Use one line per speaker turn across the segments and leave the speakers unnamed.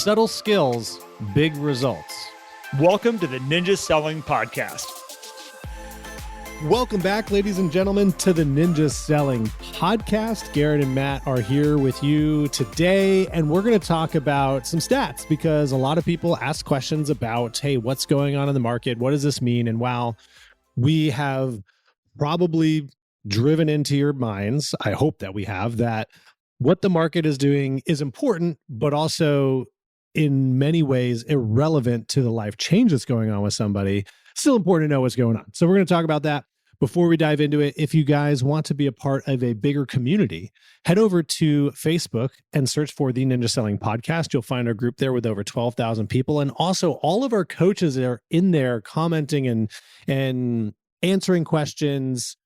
Subtle skills, big results.
Welcome to the Ninja Selling Podcast.
Welcome back, ladies and gentlemen, to the Ninja Selling Podcast. Garrett and Matt are here with you today, and we're going to talk about some stats because a lot of people ask questions about, hey, what's going on in the market? What does this mean? And while we have probably driven into your minds, I hope that we have, that what the market is doing is important, but also in many ways irrelevant to the life change that's going on with somebody. Still important to know what's going on. So we're going to talk about that. Before we dive into it, if you guys want to be a part of a bigger community, head over to Facebook and search for the Ninja Selling Podcast. You'll find our group there with over 12,000 people. And also all of our coaches are in there commenting and answering questions,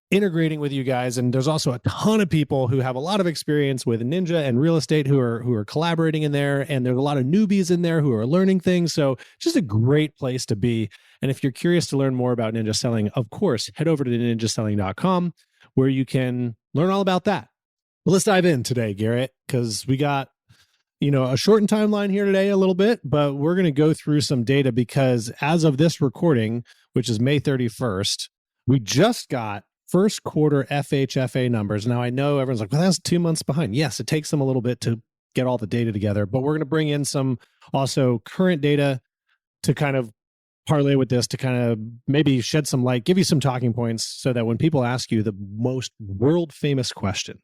integrating with you guys. And there's also a ton of people who have a lot of experience with Ninja and real estate who are collaborating in there. And there's a lot of newbies in there who are learning things. So just a great place to be. And if you're curious to learn more about ninja selling, of course, head over to ninjaselling.com where you can learn all about that. But let's dive in today, Garrett, because we got, a shortened timeline here today a little bit, but we're going to go through some data because as of this recording, which is May 31st, we just got first quarter FHFA numbers. Now, I know everyone's like, well, that's 2 months behind. Yes, it takes them a little bit to get all the data together, but we're going to bring in some also current data to kind of parlay with this to kind of maybe shed some light, give you some talking points so that when people ask you the most world famous question,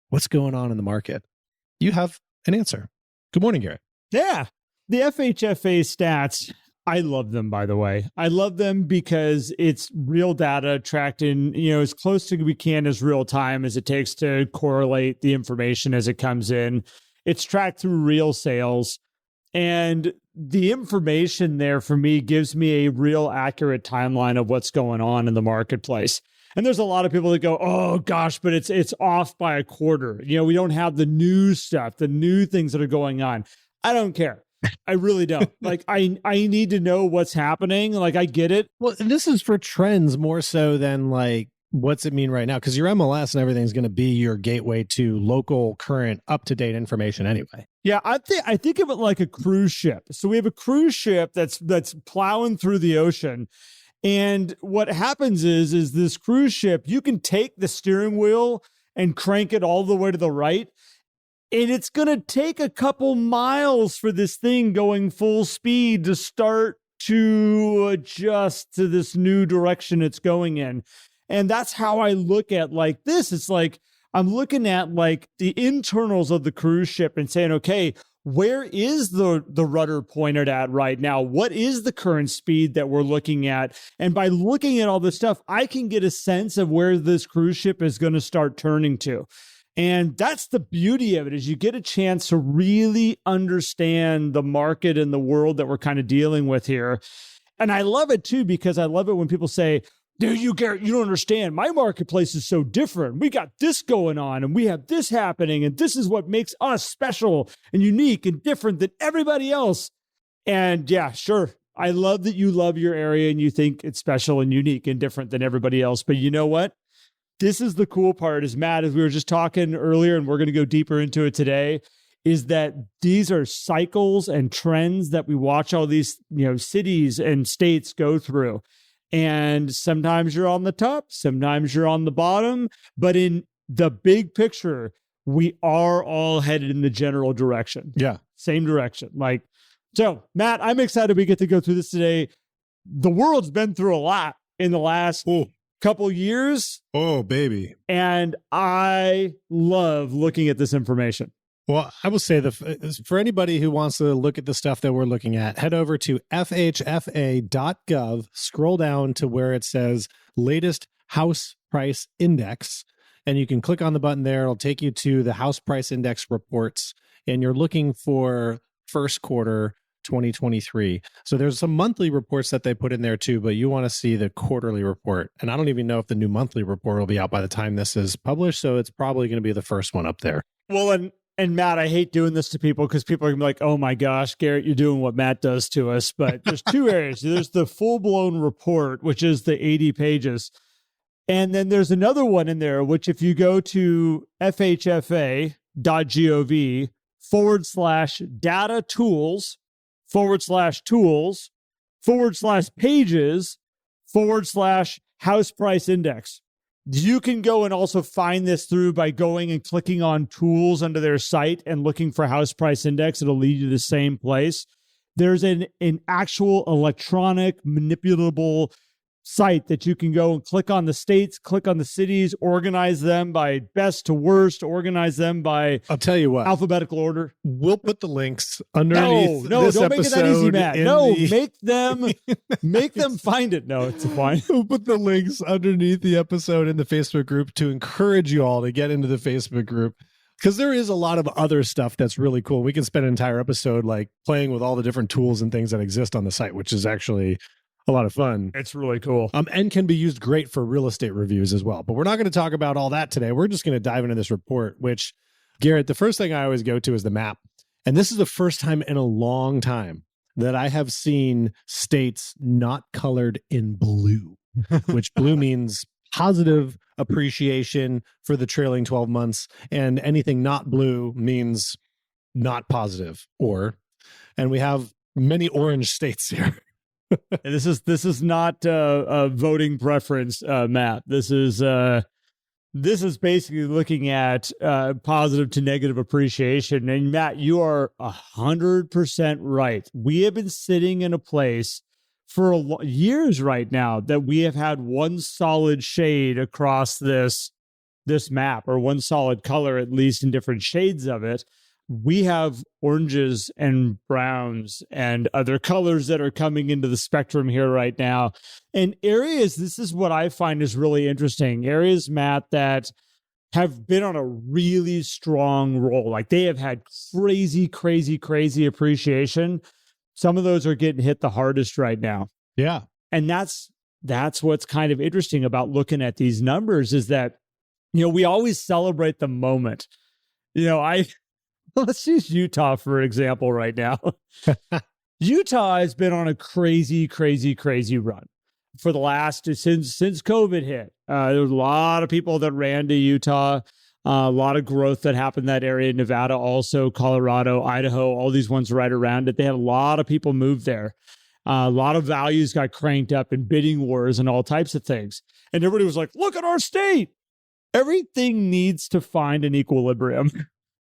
what's going on in the market, you have an answer. Good morning, Garrett.
Yeah. The FHFA stats, I love them, by the way. I love them because it's real data tracked in, as close to we can as real time as it takes to correlate the information as it comes in. It's tracked through real sales. And the information there for me gives me a real accurate timeline of what's going on in the marketplace. And there's a lot of people that go, oh gosh, but it's off by a quarter. We don't have the new stuff, the new things that are going on. I don't care. I really don't. I need to know what's happening. I get it.
Well, this is for trends more so than what's it mean right now? Because your MLS and everything is going to be your gateway to local, current, up-to-date information anyway.
Yeah, I think of it like a cruise ship. So we have a cruise ship that's plowing through the ocean. And what happens is this cruise ship, you can take the steering wheel and crank it all the way to the right. And it's going to take a couple miles for this thing going full speed to start to adjust to this new direction it's going in. And that's how I look at this. It's I'm looking at the internals of the cruise ship and saying, okay, where is the rudder pointed at right now? What is the current speed that we're looking at? And by looking at all this stuff, I can get a sense of where this cruise ship is going to start turning to. And that's the beauty of it, is you get a chance to really understand the market and the world that we're kind of dealing with here. And I love it too, because I love it when people say, dude, Garrett, you don't understand. My marketplace is so different. We got this going on and we have this happening. And this is what makes us special and unique and different than everybody else. And yeah, sure. I love that you love your area and you think it's special and unique and different than everybody else. But you know what? This is the cool part, is Matt, as we were just talking earlier, and we're going to go deeper into it today, is that these are cycles and trends that we watch all these, cities and states go through. And sometimes you're on the top, sometimes you're on the bottom, but in the big picture, we are all headed in the general direction.
Yeah.
Same direction. So Matt, I'm excited we get to go through this today. The world's been through a lot in the last couple years.
Oh, baby.
And I love looking at this information.
Well, I will say for anybody who wants to look at the stuff that we're looking at, head over to FHFA.gov, scroll down to where it says latest house price index, and you can click on the button there. It'll take you to the house price index reports, and you're looking for first quarter 2023. So there's some monthly reports that they put in there too, but you want to see the quarterly report. And I don't even know if the new monthly report will be out by the time this is published. So it's probably going to be the first one up there.
Well, and Matt, I hate doing this to people because people are going to be like, oh my gosh, Garrett, you're doing what Matt does to us. But there's two areas. There's the full-blown report, which is the 80 pages. And then there's another one in there, which if you go to FHFA.gov, /data tools /tools /pages /house price index. You can go and also find this through by going and clicking on tools under their site and looking for house price index. It'll lead you to the same place. There's an actual electronic manipulable site that you can go and click on the states, click on the cities, organize them by best to worst, organize them by
I'll tell you what,
alphabetical order.
We'll put the links underneath.
No, don't make it that easy, Matt. No, make them find it. No, it's fine.
We'll put the links underneath the episode in the Facebook group to encourage you all to get into the Facebook group, because there is a lot of other stuff that's really cool. We can spend an entire episode like playing with all the different tools and things that exist on the site, which is actually a lot of fun.
It's really cool.
And can be used great for real estate reviews as well. But we're not going to talk about all that today. We're just going to dive into this report, which, Garrett, the first thing I always go to is the map. And this is the first time in a long time that I have seen states not colored in blue, which blue means positive appreciation for the trailing 12 months. And anything not blue means not positive. And we have many orange states here.
This is not a voting preference, Matt. This is basically looking at positive to negative appreciation. And Matt, you are 100% right. We have been sitting in a place for years right now that we have had one solid shade across this map, or one solid color, at least in different shades of it. We have oranges and browns and other colors that are coming into the spectrum here right now. And areas, this is what I find is really interesting. Areas, Matt, that have been on a really strong roll. Like they have had crazy appreciation. Some of those are getting hit the hardest right now.
Yeah.
And that's what's kind of interesting about looking at these numbers, is that, we always celebrate the moment. Let's use Utah for example right now. Utah has been on a crazy run for the last, since COVID hit. There was a lot of people that ran to Utah, a lot of growth that happened in that area. Nevada also, Colorado, Idaho, all these ones right around it. They had a lot of people move there. A lot of values got cranked up in bidding wars and all types of things. And everybody was like, look at our state. Everything needs to find an equilibrium.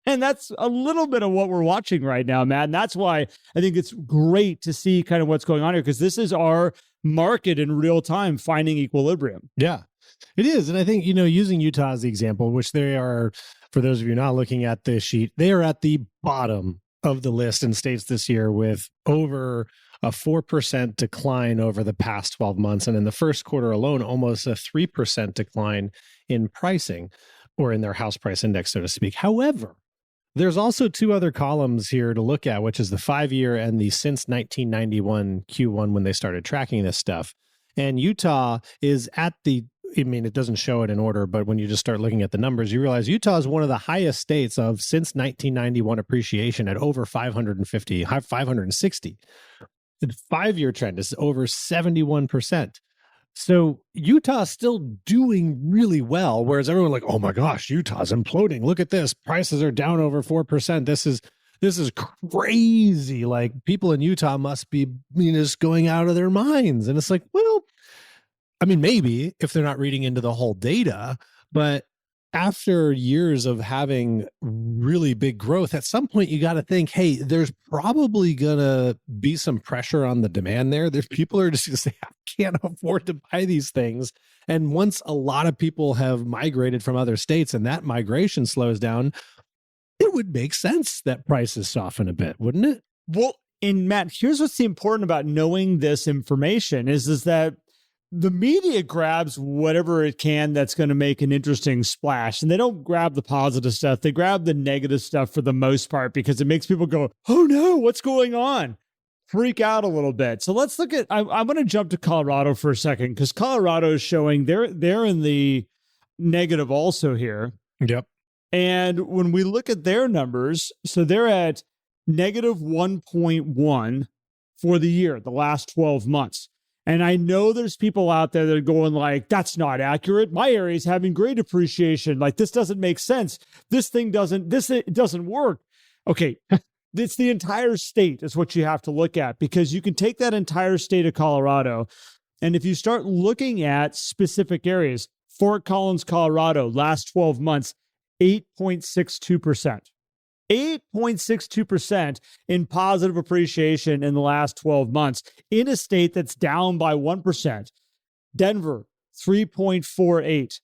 And that's a little bit of what we're watching right now, Matt. And that's why I think it's great to see kind of what's going on here, because this is our market in real time finding equilibrium.
Yeah, it is. And I think, using Utah as the example, which they are, for those of you not looking at the sheet, they are at the bottom of the list in states this year with over a 4% decline over the past 12 months. And in the first quarter alone, almost a 3% decline in pricing, or in their house price index, so to speak. However, there's also two other columns here to look at, which is the 5-year and the since 1991 Q1 when they started tracking this stuff. And Utah is at it doesn't show it in order, but when you just start looking at the numbers, you realize Utah is one of the highest states of since 1991 appreciation at over 560. The 5-year trend is over 71%. So Utah's still doing really well, whereas everyone like, oh my gosh, Utah's imploding. Look at this. Prices are down over 4%. This is crazy. Like people in Utah must be just going out of their minds. And it's like, well, maybe if they're not reading into the whole data, but after years of having really big growth, at some point you got to think, hey, there's probably going to be some pressure on the demand there. There's people are just going to say, I can't afford to buy these things. And once a lot of people have migrated from other states and that migration slows down, it would make sense that prices soften a bit, wouldn't it?
Well, and Matt, here's what's important about knowing this information is that the media grabs whatever it can that's going to make an interesting splash. And they don't grab the positive stuff. They grab the negative stuff for the most part because it makes people go, oh no, what's going on? Freak out a little bit. So let's look at, I'm going to jump to Colorado for a second because Colorado is showing they're in the negative also here.
Yep.
And when we look at their numbers, so they're at negative 1.1 for the year, the last 12 months. And I know there's people out there that are going like, that's not accurate. My area is having great appreciation. Like, this doesn't make sense. This thing doesn't work. Okay. It's the entire state is what you have to look at, because you can take that entire state of Colorado. And if you start looking at specific areas, Fort Collins, Colorado, last 12 months, 8.62%. 8.62% in positive appreciation in the last 12 months in a state that's down by 1%. Denver, 3.48.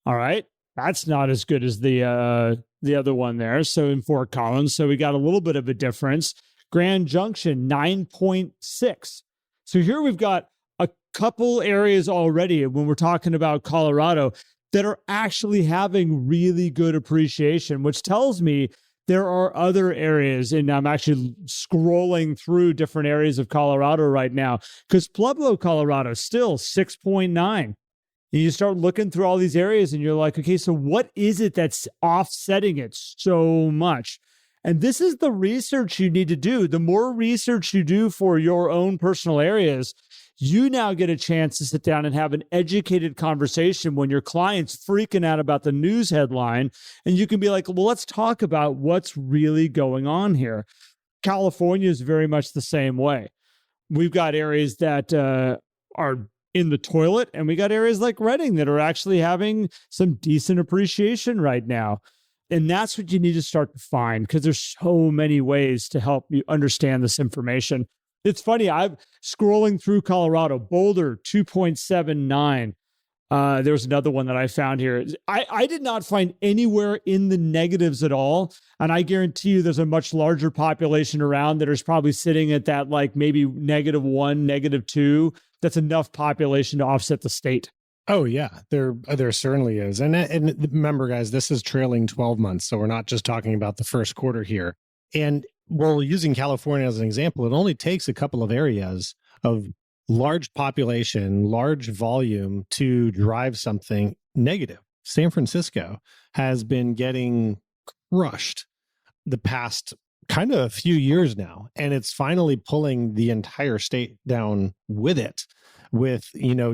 All right. That's not as good as the other one there. So in Fort Collins, so we got a little bit of a difference. Grand Junction, 9.6. So here we've got a couple areas already when we're talking about Colorado that are actually having really good appreciation, which tells me there are other areas, and I'm actually scrolling through different areas of Colorado right now, because Pueblo, Colorado, still 6.9. And you start looking through all these areas and you're like, okay, so what is it that's offsetting it so much? And this is the research you need to do. The more research you do for your own personal areas, you now get a chance to sit down and have an educated conversation when your client's freaking out about the news headline. And you can be like, well, let's talk about what's really going on here. California is very much the same way. We've got areas that are in the toilet, and we got areas like Redding that are actually having some decent appreciation right now. And that's what you need to start to find, because there's so many ways to help you understand this information. It's funny, I'm scrolling through Colorado, Boulder, 2.79. There's another one that I found here. I did not find anywhere in the negatives at all. And I guarantee you there's a much larger population around that is probably sitting at that, like maybe -1, -2. That's enough population to offset the state.
Oh yeah, there certainly is. And remember, guys, this is trailing 12 months. So we're not just talking about the first quarter here. And well, using California as an example, it only takes a couple of areas of large population, large volume to drive something negative. San Francisco has been getting crushed the past kind of a few years now, and it's finally pulling the entire state down with it, with,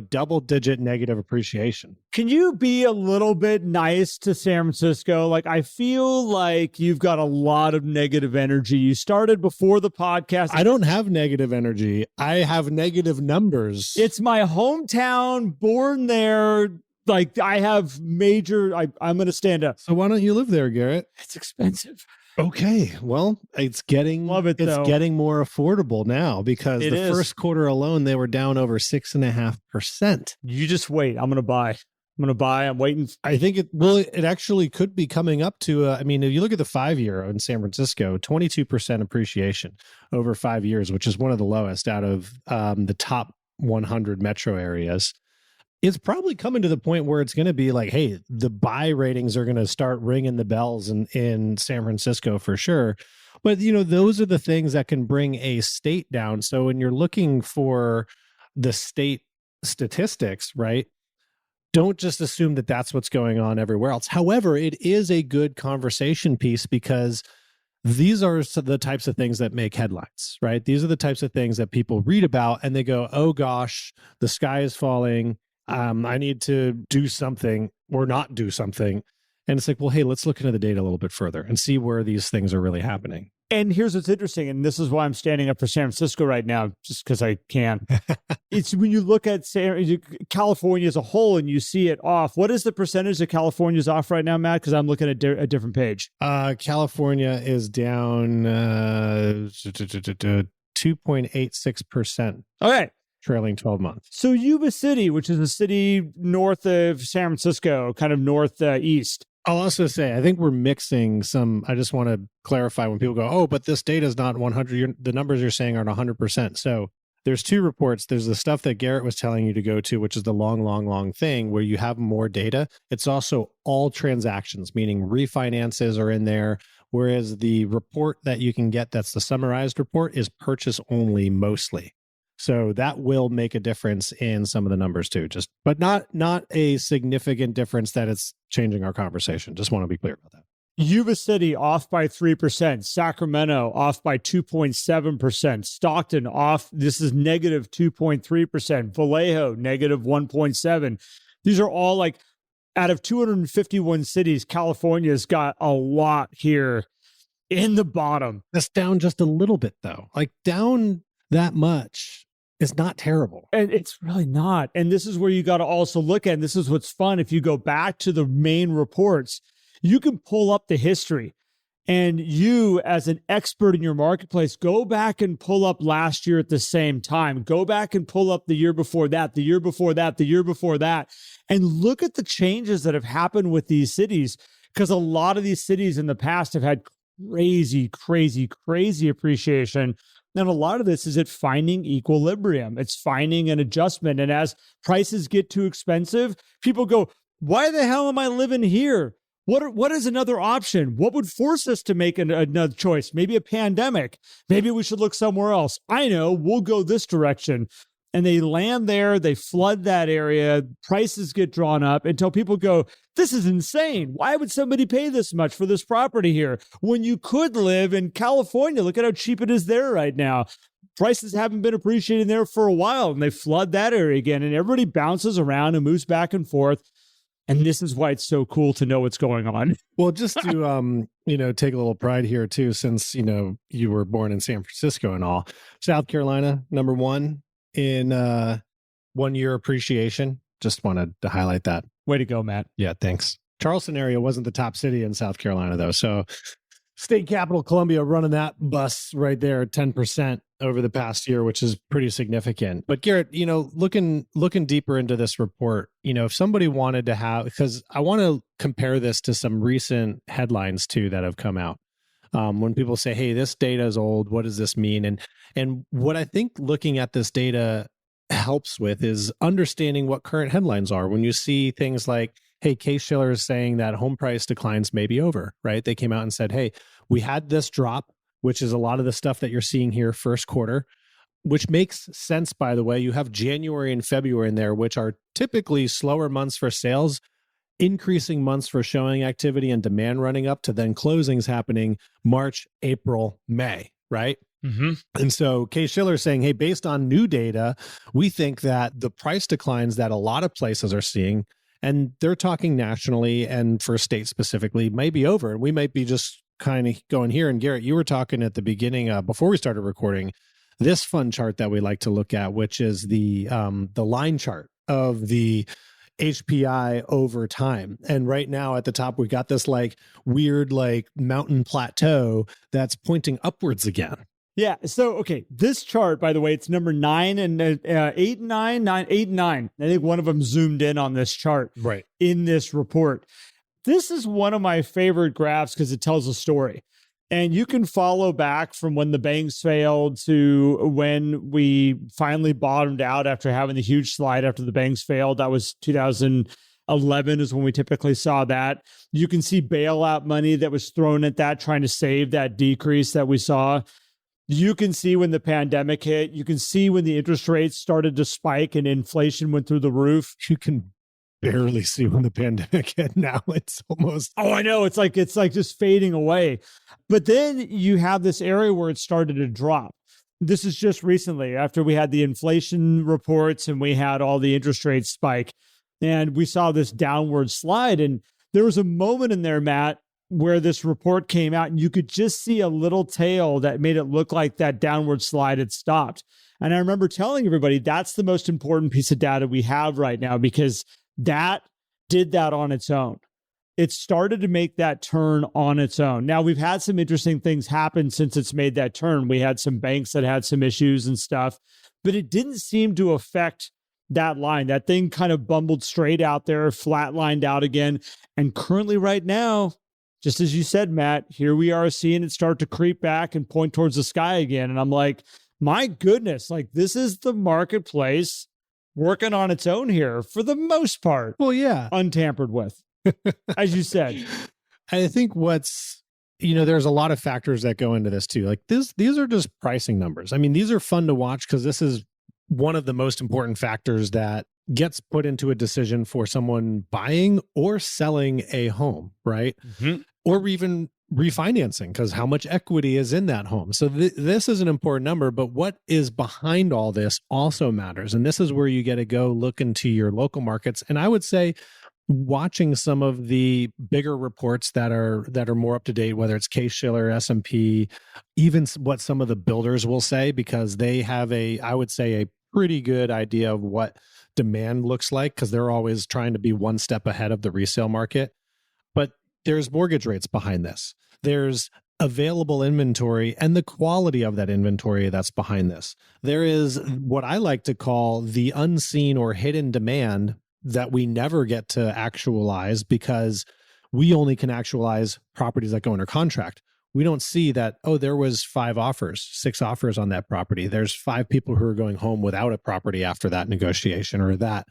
double-digit negative appreciation.
Can you be a little bit nice to San Francisco? Like, I feel like you've got a lot of negative energy. You started before the podcast.
I don't have negative energy. I have negative numbers.
It's my hometown, born there. Like, I have major, I'm going to stand up.
So why don't you live there, Garrett?
It's expensive.
Okay, well, it's getting getting more affordable now, because first quarter alone, they were down over 6.5%.
You just wait. I'm going to buy. I'm waiting.
I think it actually could be coming up to, if you look at the 5-year in San Francisco, 22% appreciation over 5 years, which is one of the lowest out of the top 100 metro areas. It's probably coming to the point where it's going to be like, hey, the buy ratings are going to start ringing the bells in San Francisco for sure. But, those are the things that can bring a state down. So when you're looking for the state statistics, right, don't just assume that that's what's going on everywhere else. However, it is a good conversation piece, because these are the types of things that make headlines, right? These are the types of things that people read about and they go, oh gosh, the sky is falling. I need to do something or not do something. And it's like, well, hey, let's look into the data a little bit further and see where these things are really happening.
And here's what's interesting, and this is why I'm standing up for San Francisco right now, just because I can. It's when you look at California as a whole and you see it off. What is the percentage that California's off right now, Matt? Because I'm looking at a different page.
California is down 2.86%.
Okay.
Trailing 12 months.
So Yuba City, which is a city north of San Francisco, kind of northeast.
I'll also say, I think we're mixing some. I just want to clarify when people go, oh, but this data is not 100. The numbers you're saying aren't 100%. So there's two reports. There's the stuff that Garrett was telling you to go to, which is the long thing where you have more data. It's also all transactions, meaning refinances are in there. Whereas the report that you can get, that's the summarized report, is purchase only mostly. So that will make a difference in some of the numbers too, but not a significant difference that it's changing our conversation. Just want to be clear about that.
Yuba City off by 3%, Sacramento off by 2.7%, Stockton off, this is negative 2.3%, Vallejo negative 1.7%. These are all like, out of 251 cities, California's got a lot here in the bottom.
That's down just a little bit, though. Like down that much is not terrible.
And it's really not. And this is where you got to also look at, and this is what's fun. If you go back to the main reports, you can pull up the history. And you, as an expert in your marketplace, go back and pull up last year at the same time. Go back and pull up the year before that, the year before that, the year before that, and look at the changes that have happened with these cities. Because a lot of these cities in the past have had crazy, crazy, crazy appreciation. And a lot of this is it finding equilibrium. It's finding an adjustment. And as prices get too expensive, people go, why the hell am I living here? What is another option? What would force us to make another choice? Maybe a pandemic. Maybe we should look somewhere else. I know, we'll go this direction. And they land there, they flood that area, prices get drawn up until people go, this is insane. Why would somebody pay this much for this property here when you could live in California? Look at how cheap it is there right now. Prices haven't been appreciating there for a while, and they flood that area again, and everybody bounces around and moves back and forth. And this is why it's so cool to know what's going on.
Well, just to, take a little pride here too, since, you were born in San Francisco and all. South Carolina, number one in 1 year appreciation. Just wanted to highlight that.
Way to go, Matt.
Yeah, thanks. Charleston area wasn't the top city in South Carolina, though. So state capital Columbia running that bus right there at 10% over the past year, which is pretty significant. But Garrett, looking deeper into this report, if somebody wanted to have, because I want to compare this to some recent headlines too that have come out. When people say, hey, this data is old, what does this mean? And what I think looking at this data helps with is understanding what current headlines are. When you see things like, hey, Case-Shiller is saying that home price declines may be over, right? They came out and said, hey, we had this drop, which is a lot of the stuff that you're seeing here first quarter, which makes sense, by the way. You have January and February in there, which are typically slower months for sales, increasing months for showing activity and demand running up to then closings happening March, April, May, right?
Mm-hmm.
And so Case-Shiller is saying, hey, based on new data, we think that the price declines that a lot of places are seeing, and they're talking nationally and for state specifically, might be over. And we might be just kind of going here. And Garrett, you were talking at the beginning, before we started recording, this fun chart that we like to look at, which is the line chart of the HPI over time. And right now at the top, we got this weird mountain plateau that's pointing upwards again.
Yeah. So, okay. This chart, by the way, it's number 9 and 8 and 9, 8 and 9. I think one of them zoomed in on this chart
right
in this report. This is one of my favorite graphs because it tells a story. And you can follow back from when the banks failed to when we finally bottomed out after having the huge slide after the banks failed. That was 2011 is when we typically saw that. You can see bailout money that was thrown at that, trying to save that decrease that we saw. You can see when the pandemic hit. You can see when the interest rates started to spike and inflation went through the roof.
You can barely see when the pandemic hit now. It's almost...
Oh, I know. It's like just fading away. But then you have this area where it started to drop. This is just recently after we had the inflation reports and we had all the interest rates spike and we saw this downward slide. And there was a moment in there, Matt, where this report came out and you could just see a little tail that made it look like that downward slide had stopped. And I remember telling everybody that's the most important piece of data we have right now because that did that on its own. It started to make that turn on its own. Now, we've had some interesting things happen since it's made that turn. We had some banks that had some issues and stuff, but it didn't seem to affect that line. That thing kind of bumbled straight out there, flatlined out again. And currently right now, just as you said, Matt, here we are seeing it start to creep back and point towards the sky again. And I'm like, my goodness, this is the marketplace working on its own here for the most part.
Well, yeah.
Untampered with, as you said.
I think there's a lot of factors that go into this too. These are just pricing numbers. I mean, these are fun to watch because this is one of the most important factors that gets put into a decision for someone buying or selling a home, right?
Mm-hmm.
Or even refinancing, because how much equity is in that home. So this is an important number, but what is behind all this also matters. And this is where you get to go look into your local markets. And I would say watching some of the bigger reports that are more up to date, whether it's Case-Shiller, S&P, even what some of the builders will say, because they have I would say, a pretty good idea of what demand looks like, because they're always trying to be one step ahead of the resale market. But there's mortgage rates behind this. There's available inventory and the quality of that inventory that's behind this. There is what I like to call the unseen or hidden demand that we never get to actualize, because we only can actualize properties that go under contract. We don't see that, oh, there was 5 offers, 6 offers on that property. There's 5 people who are going home without a property after that negotiation or that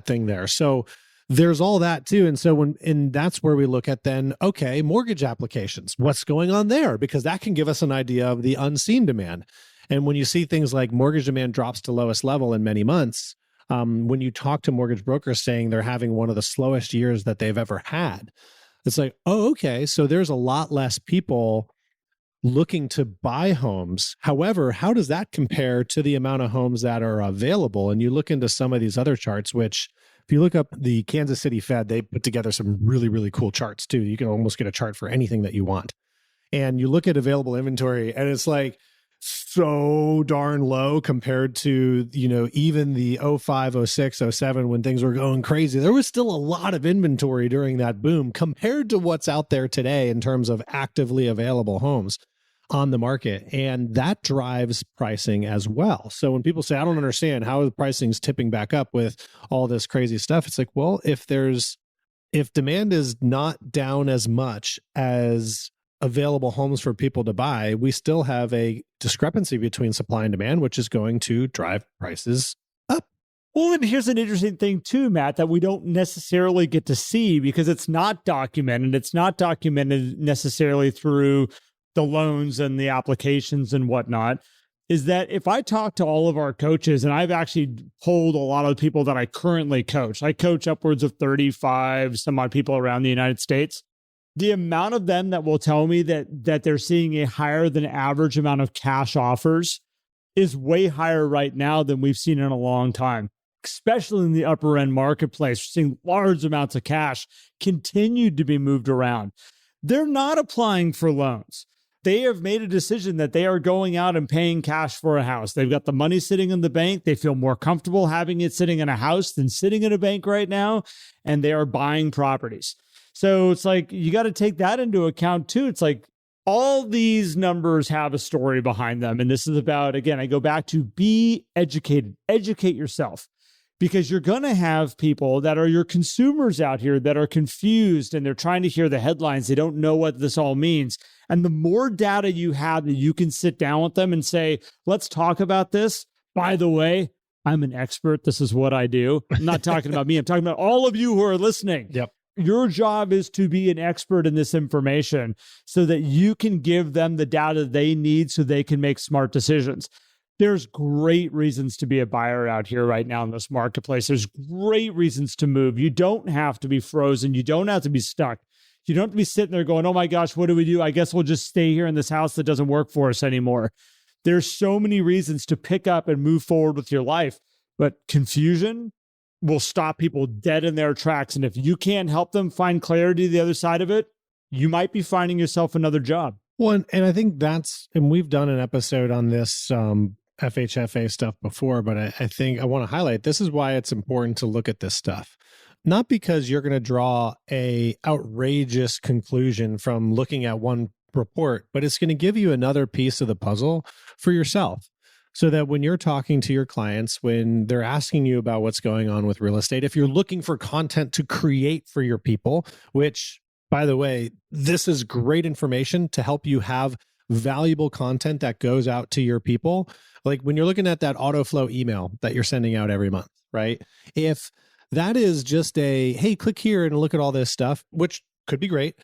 thing there. So there's all that too. And so that's where we look at then, okay, mortgage applications, what's going on there? Because that can give us an idea of the unseen demand. And when you see things like mortgage demand drops to lowest level in many months, when you talk to mortgage brokers saying they're having one of the slowest years that they've ever had, it's like, oh, okay, so there's a lot less people looking to buy homes. However, how does that compare to the amount of homes that are available? And you look into some of these other charts, which if you look up the Kansas City Fed, they put together some really, really cool charts too. You can almost get a chart for anything that you want. And you look at available inventory and it's like so darn low compared to, even the 05, 06, 07 when things were going crazy. There was still a lot of inventory during that boom compared to what's out there today in terms of actively available homes on the market. And that drives pricing as well. So when people say, I don't understand how the pricing's tipping back up with all this crazy stuff, it's like, well, if demand is not down as much as available homes for people to buy, we still have a discrepancy between supply and demand, which is going to drive prices up.
Well, and here's an interesting thing too, Matt, that we don't necessarily get to see because it's not documented. It's not documented necessarily through the loans and the applications and whatnot, is that if I talk to all of our coaches, and I've actually polled a lot of people that I currently coach, I coach upwards of 35 some odd people around the United States. The amount of them that will tell me that they're seeing a higher than average amount of cash offers is way higher right now than we've seen in a long time, especially in the upper end marketplace. We're seeing large amounts of cash continue to be moved around. They're not applying for loans. They have made a decision that they are going out and paying cash for a house. They've got the money sitting in the bank. They feel more comfortable having it sitting in a house than sitting in a bank right now, and they are buying properties. So it's like, you got to take that into account too. It's like all these numbers have a story behind them. And this is about, again, I go back to be educated, educate yourself, because you're going to have people that are your consumers out here that are confused and they're trying to hear the headlines. They don't know what this all means. And the more data you have that you can sit down with them and say, let's talk about this. By the way, I'm an expert. This is what I do. I'm not talking about me. I'm talking about all of you who are listening.
Yep.
Your job is to be an expert in this information so that you can give them the data they need so they can make smart decisions. There's great reasons to be a buyer out here right now in this marketplace. There's great reasons to move. You don't have to be frozen. You don't have to be stuck. You don't have to be sitting there going, oh my gosh, what do we do? I guess we'll just stay here in this house that doesn't work for us anymore. There's so many reasons to pick up and move forward with your life, but confusion will stop people dead in their tracks. And if you can't help them find clarity the other side of it, you might be finding yourself another job.
Well, and I think and we've done an episode on this FHFA stuff before, but I think I want to highlight, this is why it's important to look at this stuff. Not because you're going to draw a outrageous conclusion from looking at one report, but it's going to give you another piece of the puzzle for yourself. So that when you're talking to your clients, when they're asking you about what's going on with real estate, if you're looking for content to create for your people, which, by the way, this is great information to help you have valuable content that goes out to your people. Like when you're looking at that auto flow email that you're sending out every month, right? If that is just hey, click here and look at all this stuff, which could be great.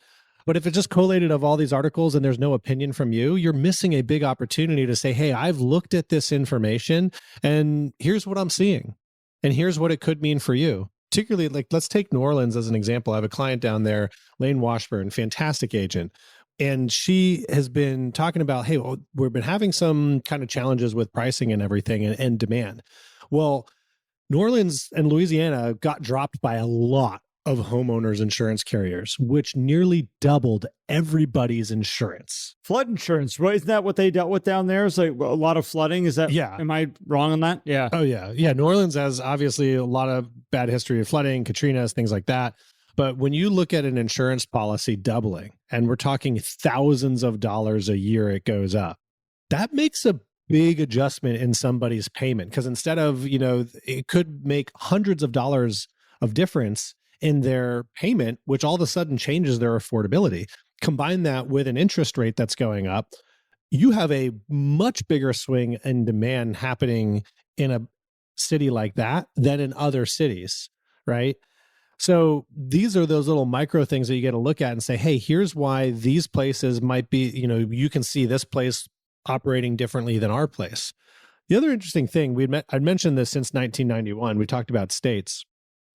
But if it's just collated of all these articles and there's no opinion from you, you're missing a big opportunity to say, hey, I've looked at this information and here's what I'm seeing. And here's what it could mean for you. Particularly, like, let's take New Orleans as an example. I have a client down there, Lane Washburn, fantastic agent. And she has been talking about, hey, well, we've been having some kind of challenges with pricing and everything and demand. Well, New Orleans and Louisiana got dropped by a lot of homeowners insurance carriers, which nearly doubled everybody's insurance.
Flood insurance, right? Isn't that what they dealt with down there? Is like a lot of flooding? Is that,
Yeah.
Am I wrong on that? Yeah.
Oh, yeah. Yeah. New Orleans has obviously a lot of bad history of flooding, Katrina's, things like that. But when you look at an insurance policy doubling, and we're talking thousands of dollars a year it goes up, that makes a big adjustment in somebody's payment. Because instead of, it could make hundreds of dollars of difference in their payment, which all of a sudden changes their affordability. Combine that with an interest rate that's going up, you have a much bigger swing in demand happening in a city like that than in other cities, right? So these are those little micro things that you get to look at and say, hey, here's why these places might be, you can see this place operating differently than our place. The other interesting thing, I'd mentioned this since 1991, we talked about states.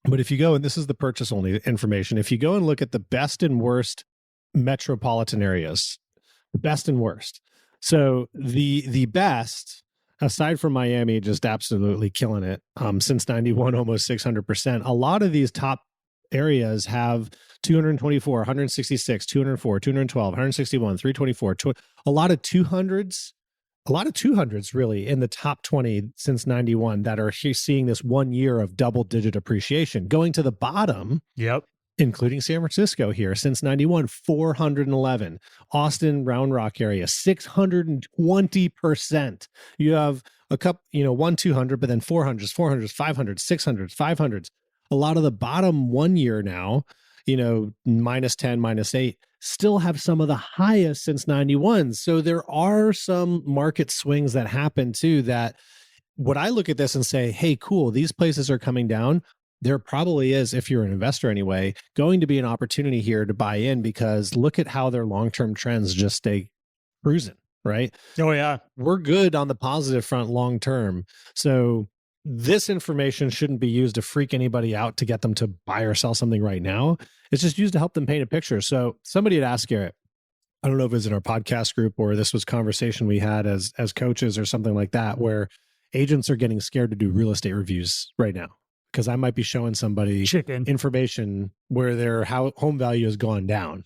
But if you go, and this is the purchase only information, if you go and look at the best and worst metropolitan areas, the best and worst. So the best, aside from Miami, just absolutely killing it since 91, almost 600%. A lot of these top areas have 224, 166, 204, 212, 161, 324, a lot of 200s. A lot of 200s really in the top 20 since 91 that are seeing this 1 year of double-digit appreciation. Going to the bottom, including San Francisco here, since 91, 411. Austin, Round Rock area, 620%. You have a couple, 200, but then 400s, 500s, 600s, 500s. A lot of the bottom 1 year now, minus 10, minus 8, still have some of the highest since 91. So there are some market swings that happen too, that when I look at this and say, hey, cool, these places are coming down, there probably is, if you're an investor anyway, going to be an opportunity here to buy in, because look at how their long-term trends just stay cruising, right?
Oh, yeah.
We're good on the positive front long-term. So this information shouldn't be used to freak anybody out to get them to buy or sell something right now. It's just used to help them paint a picture. So somebody had asked Garrett, I don't know if it was in our podcast group or this was conversation we had as coaches or something like that, where agents are getting scared to do real estate reviews right now because I might be showing somebody information where their home value has gone down.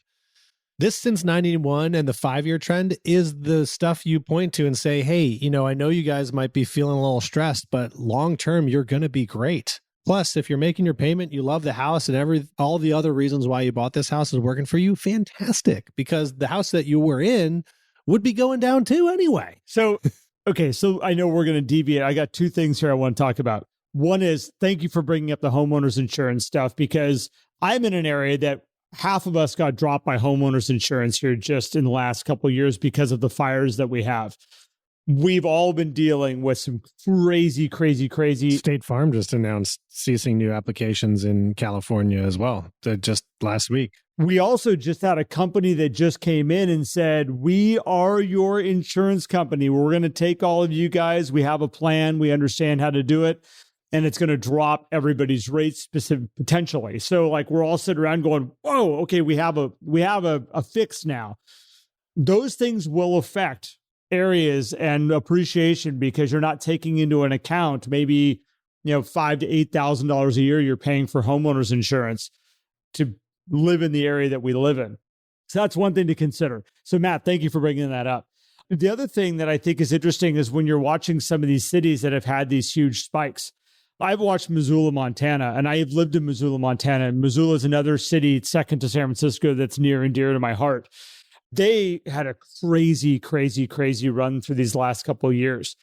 This since 91 and the 5-year trend is the stuff you point to and say, hey, I know you guys might be feeling a little stressed, but long-term, you're going to be great. Plus, if you're making your payment, you love the house and all the other reasons why you bought this house is working for you, fantastic, because the house that you were in would be going down too anyway.
So, okay, so I know we're going to deviate. I got two things here I want to talk about. One is, thank you for bringing up the homeowners insurance stuff, because I'm in an area that half of us got dropped by homeowners insurance here just in the last couple of years because of the fires that we have. We've all been dealing with some crazy.
State Farm just announced ceasing new applications in California as well, just last week.
We also just had a company that just came in and said, we are your insurance company. We're going to take all of you guys. We have a plan. We understand how to do it. And it's going to drop everybody's rates specific potentially. So like we're all sitting around going, whoa, okay, we have a fix now. Those things will affect areas and appreciation because you're not taking into an account maybe $5,000 to $8,000 a year you're paying for homeowners insurance to live in the area that we live in. So that's one thing to consider. So Matt, thank you for bringing that up. The other thing that I think is interesting is when you're watching some of these cities that have had these huge spikes. I've watched Missoula, Montana, and I have lived in Missoula, Montana. And Missoula is another city second to San Francisco that's near and dear to my heart. They had a crazy run through these last couple of years.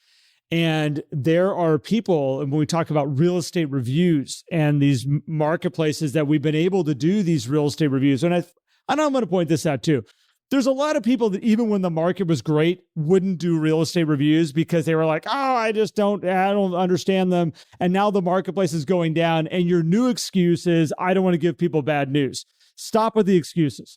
And there are people, and when we talk about real estate reviews and these marketplaces that we've been able to do these real estate reviews, and I'm going to point this out too. There's a lot of people that even when the market was great, wouldn't do real estate reviews because they were like, oh, I don't understand them. And now the marketplace is going down. And your new excuse is, I don't want to give people bad news. Stop with the excuses.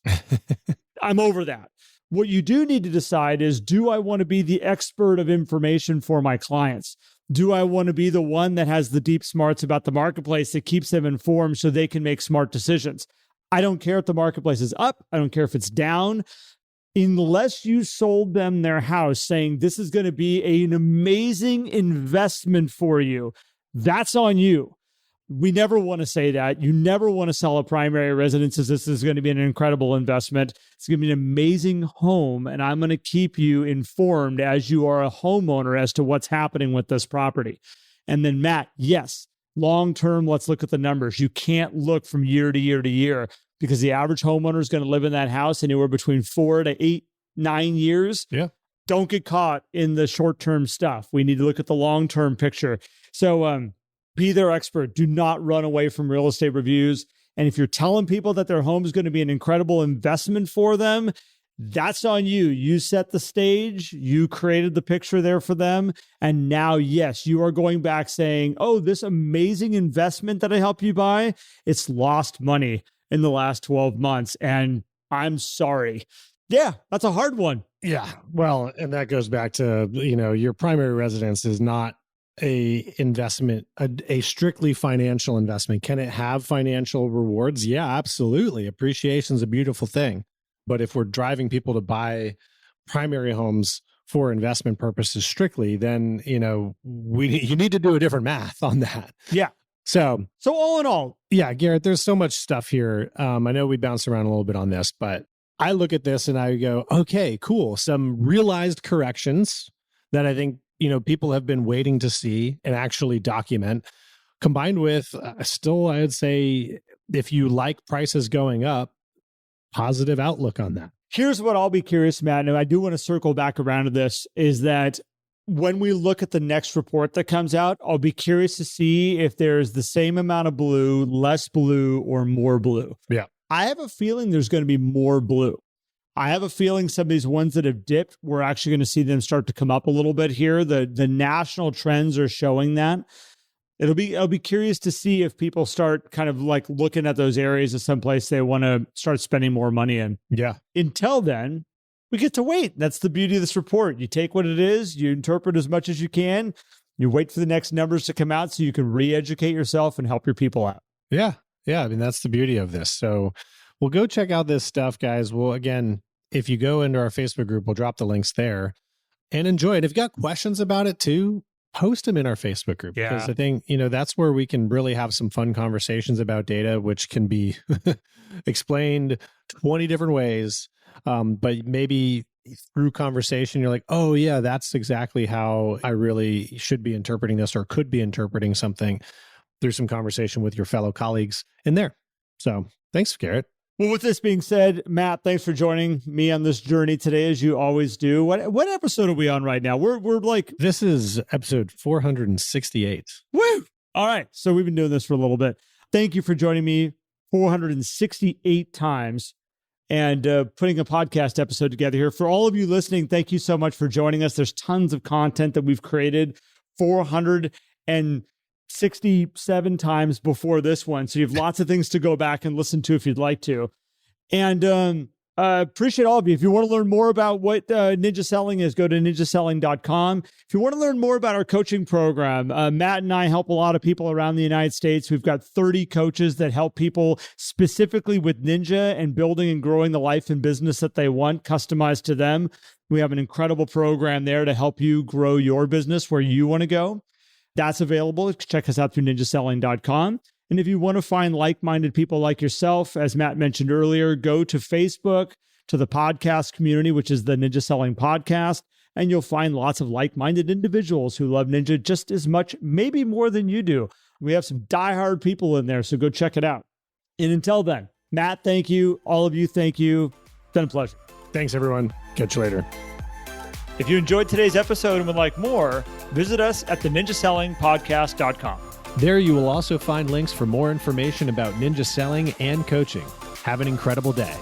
I'm over that. What you do need to decide is, do I want to be the expert of information for my clients? Do I want to be the one that has the deep smarts about the marketplace that keeps them informed so they can make smart decisions? I don't care if the marketplace is up. I don't care if it's down. Unless you sold them their house saying this is going to be an amazing investment for you, that's on you. we never want to say that. You never want to sell a primary residence as this is going to be an incredible investment. It's going to be an amazing home, and I'm going to keep you informed as you are a homeowner as to what's happening with this property. And then Matt, yes, long-term, let's look at the numbers. You can't look from year to year to year because the average homeowner is going to live in that house anywhere between 4 to 8, 9 years.
Yeah.
Don't get caught in the short-term stuff. We need to look at the long-term picture. So be their expert. Do not run away from real estate reviews. And if you're telling people that their home is going to be an incredible investment for them, that's on you. You set the stage. You created the picture there for them. And now, yes, you are going back saying, oh, this amazing investment that I helped you buy, it's lost money in the last 12 months. And I'm sorry. Yeah, that's a hard one.
Yeah. Well, and that goes back to, your primary residence is not a investment, a strictly financial investment. Can it have financial rewards? Yeah, absolutely. Appreciation is a beautiful thing. But if we're driving people to buy primary homes for investment purposes strictly, then, you need to do a different math on that.
Yeah.
So
all in all.
Yeah, Garrett, there's so much stuff here. I know we bounced around a little bit on this, but I look at this and I go, okay, cool. Some realized corrections that I think, people have been waiting to see and actually document, combined with still, I would say, if you like prices going up, positive outlook on that.
Here's what I'll be curious, Matt, and I do want to circle back around to this, is that when we look at the next report that comes out, I'll be curious to see if there's the same amount of blue, less blue, or more blue.
Yeah.
I have a feeling there's going to be more blue. I have a feeling some of these ones that have dipped, we're actually going to see them start to come up a little bit here. The national trends are showing that. I'll be curious to see if people start kind of like looking at those areas as someplace they want to start spending more money in.
Yeah.
Until then, we get to wait. That's the beauty of this report. You take what it is, you interpret as much as you can, you wait for the next numbers to come out so you can re-educate yourself and help your people out.
Yeah. Yeah. I mean, that's the beauty of this. So we'll go check out this stuff, guys. Well, again, if you go into our Facebook group, we'll drop the links there and enjoy it. If you've got questions about it too, post them in our Facebook group.
Yeah.
Because I think, that's where we can really have some fun conversations about data, which can be explained 20 different ways. But maybe through conversation, you're like, oh yeah, that's exactly how I really should be interpreting this or could be interpreting something through some conversation with your fellow colleagues in there. So thanks, Garrett.
Well, with this being said, Matt, thanks for joining me on this journey today, as you always do. What episode are we on right now? We're like...
This is episode 468.
Woo! All right. So we've been doing this for a little bit. Thank you for joining me 468 times and putting a podcast episode together here. For all of you listening, thank you so much for joining us. There's tons of content that we've created, 467 times before this one. So you have lots of things to go back and listen to if you'd like to. And appreciate all of you. If you want to learn more about what Ninja Selling is, go to ninjaselling.com. If you want to learn more about our coaching program, Matt and I help a lot of people around the United States. We've got 30 coaches that help people specifically with Ninja and building and growing the life and business that they want, customized to them. We have an incredible program there to help you grow your business where you want to go. That's available. Check us out through ninjaselling.com. And if you want to find like-minded people like yourself, as Matt mentioned earlier, go to Facebook, to the podcast community, which is the Ninja Selling Podcast, and you'll find lots of like-minded individuals who love Ninja just as much, maybe more than you do. We have some diehard people in there, so go check it out. And until then, Matt, thank you. All of you, thank you. It's been a pleasure.
Thanks, everyone. Catch you later.
If you enjoyed today's episode and would like more, visit us at theninjasellingpodcast.com.
There you will also find links for more information about ninja selling and coaching. Have an incredible day.